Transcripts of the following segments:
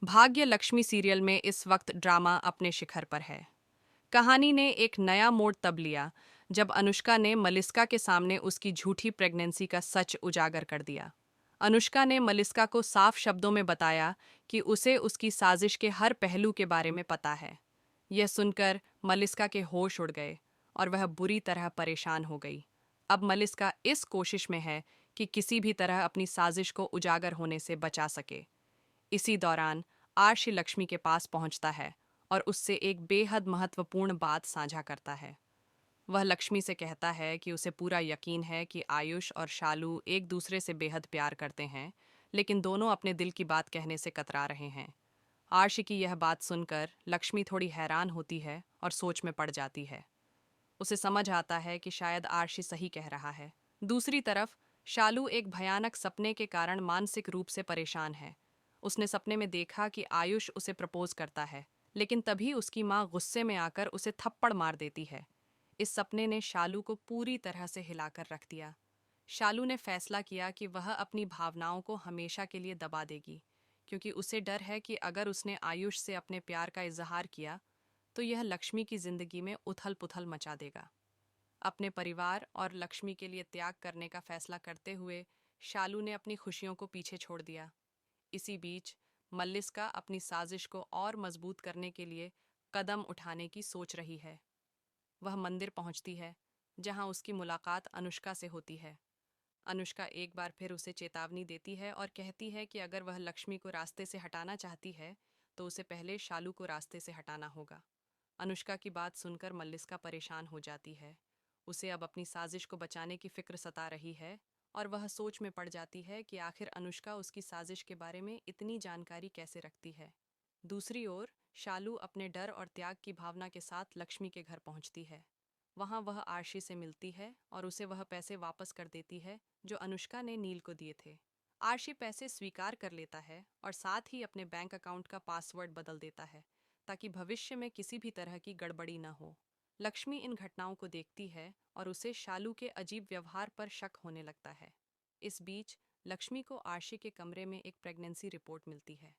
भाग्य लक्ष्मी सीरियल में इस वक्त ड्रामा अपने शिखर पर है। कहानी ने एक नया मोड़ तब लिया जब अनुष्का ने मलिस्का के सामने उसकी झूठी प्रेगनेंसी का सच उजागर कर दिया। अनुष्का ने मलिस्का को साफ शब्दों में बताया कि उसे उसकी साजिश के हर पहलू के बारे में पता है। यह सुनकर मलिस्का के होश उड़ गए और वह बुरी तरह परेशान हो गई। अब मलिस्का इस कोशिश में है कि किसी भी तरह अपनी साजिश को उजागर होने से बचा सके। इसी दौरान आर्शी लक्ष्मी के पास पहुंचता है और उससे एक बेहद महत्वपूर्ण बात साझा करता है। वह लक्ष्मी से कहता है कि उसे पूरा यकीन है कि आयुष और शालू एक दूसरे से बेहद प्यार करते हैं, लेकिन दोनों अपने दिल की बात कहने से कतरा रहे हैं। आर्शी की यह बात सुनकर लक्ष्मी थोड़ी हैरान होती है और सोच में पड़ जाती है। उसे समझ आता है कि शायद आर्शी सही कह रहा है। दूसरी तरफ शालू एक भयानक सपने के कारण मानसिक रूप से परेशान है। उसने सपने में देखा कि आयुष उसे प्रपोज करता है, लेकिन तभी उसकी माँ गुस्से में आकर उसे थप्पड़ मार देती है। इस सपने ने शालू को पूरी तरह से हिलाकर रख दिया। शालू ने फैसला किया कि वह अपनी भावनाओं को हमेशा के लिए दबा देगी, क्योंकि उसे डर है कि अगर उसने आयुष से अपने प्यार का इजहार किया तो यह लक्ष्मी की जिंदगी में उथल पुथल मचा देगा। अपने परिवार और लक्ष्मी के लिए त्याग करने का फैसला करते हुए शालू ने अपनी खुशियों को पीछे छोड़ दिया। इसी बीच मल्लिस्का अपनी साजिश को और मजबूत करने के लिए कदम उठाने की सोच रही है। वह मंदिर पहुंचती है, जहां उसकी मुलाकात अनुष्का से होती है। अनुष्का एक बार फिर उसे चेतावनी देती है और कहती है कि अगर वह लक्ष्मी को रास्ते से हटाना चाहती है तो उसे पहले शालू को रास्ते से हटाना होगा। अनुष्का की बात सुनकर मल्लिस्का परेशान हो जाती है। उसे अब अपनी साजिश को बचाने की फिक्र सता रही है और वह सोच में पड़ जाती है कि आखिर अनुष्का उसकी साजिश के बारे में इतनी जानकारी कैसे रखती है। दूसरी ओर शालू अपने डर और त्याग की भावना के साथ लक्ष्मी के घर पहुंचती है। वहां वह आरशी से मिलती है और उसे वह पैसे वापस कर देती है जो अनुष्का ने नील को दिए थे। आरशी पैसे स्वीकार कर लेता है और साथ ही अपने बैंक अकाउंट का पासवर्ड बदल देता है ताकि भविष्य में किसी भी तरह की गड़बड़ी न हो। लक्ष्मी इन घटनाओं को देखती है और उसे शालू के अजीब व्यवहार पर शक होने लगता है। इस बीच लक्ष्मी को आरशी के कमरे में एक प्रेगनेंसी रिपोर्ट मिलती है।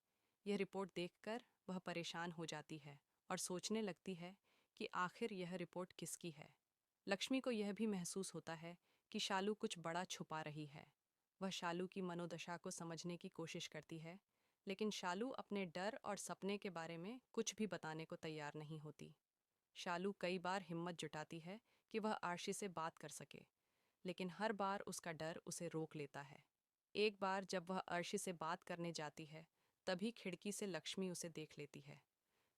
यह रिपोर्ट देखकर वह परेशान हो जाती है और सोचने लगती है कि आखिर यह रिपोर्ट किसकी है। लक्ष्मी को यह भी महसूस होता है कि शालू कुछ बड़ा छुपा रही है। वह शालू की मनोदशा को समझने की कोशिश करती है, लेकिन शालू अपने डर और सपने के बारे में कुछ भी बताने को तैयार नहीं होती। शालू कई बार हिम्मत जुटाती है कि वह आरशी से बात कर सके, लेकिन हर बार उसका डर उसे रोक लेता है। एक बार जब वह आरशी से बात करने जाती है, तभी खिड़की से लक्ष्मी उसे देख लेती है।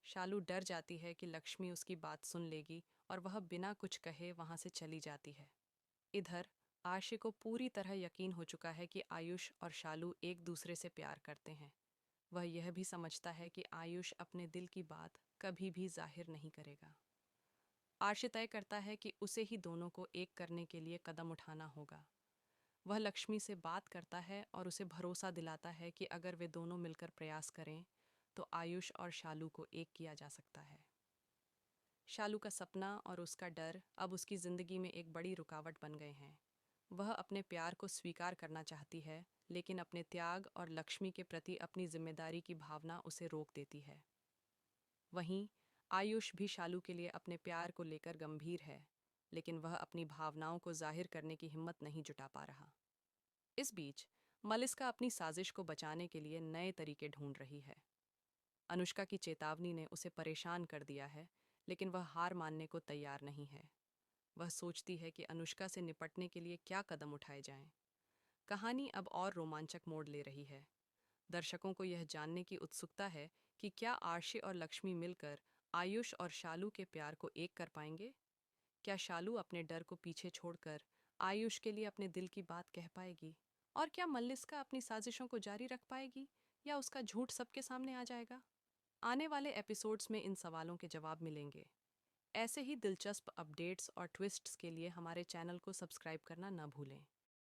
शालू डर जाती है कि लक्ष्मी उसकी बात सुन लेगी और वह बिना कुछ कहे वहां से चली जाती है। इधर आशी को पूरी तरह यकीन हो चुका है कि आयुष और शालू एक दूसरे से प्यार करते हैं। वह यह भी समझता है कि आयुष अपने दिल की बात कभी भी जाहिर नहीं करेगा। आशी तय करता है कि उसे ही दोनों को एक करने के लिए कदम उठाना होगा। वह लक्ष्मी से बात करता है और उसे भरोसा दिलाता है कि अगर वे दोनों मिलकर प्रयास करें तो आयुष और शालू को एक किया जा सकता है। शालू का सपना और उसका डर अब उसकी जिंदगी में एक बड़ी रुकावट बन गए हैं। वह अपने प्यार को स्वीकार करना चाहती है, लेकिन अपने त्याग और लक्ष्मी के प्रति अपनी जिम्मेदारी की भावना उसे रोक देती है। वहीं आयुष भी शालू के लिए अपने प्यार को लेकर गंभीर है, लेकिन वह अपनी भावनाओं को जाहिर करने की हिम्मत नहीं जुटा पा रहा। इस बीच मलिस्का अपनी साजिश को बचाने के लिए नए तरीके ढूंढ रही है। अनुष्का की चेतावनी ने उसे परेशान कर दिया है, लेकिन वह हार मानने को तैयार नहीं है। वह सोचती है कि अनुष्का से निपटने के लिए क्या कदम उठाए जाएं। कहानी अब और रोमांचक मोड़ ले रही है। दर्शकों को यह जानने की उत्सुकता है कि क्या आर्शी और लक्ष्मी मिलकर आयुष और शालू के प्यार को एक कर पाएंगे। क्या शालू अपने डर को पीछे छोड़कर आयुष के लिए अपने दिल की बात कह पाएगी, और क्या मल्लिस्का अपनी साजिशों को जारी रख पाएगी या उसका झूठ सबके सामने आ जाएगा। आने वाले एपिसोड्स में इन सवालों के जवाब मिलेंगे। ऐसे ही दिलचस्प अपडेट्स और ट्विस्ट्स के लिए हमारे चैनल को सब्सक्राइब करना न भूलें।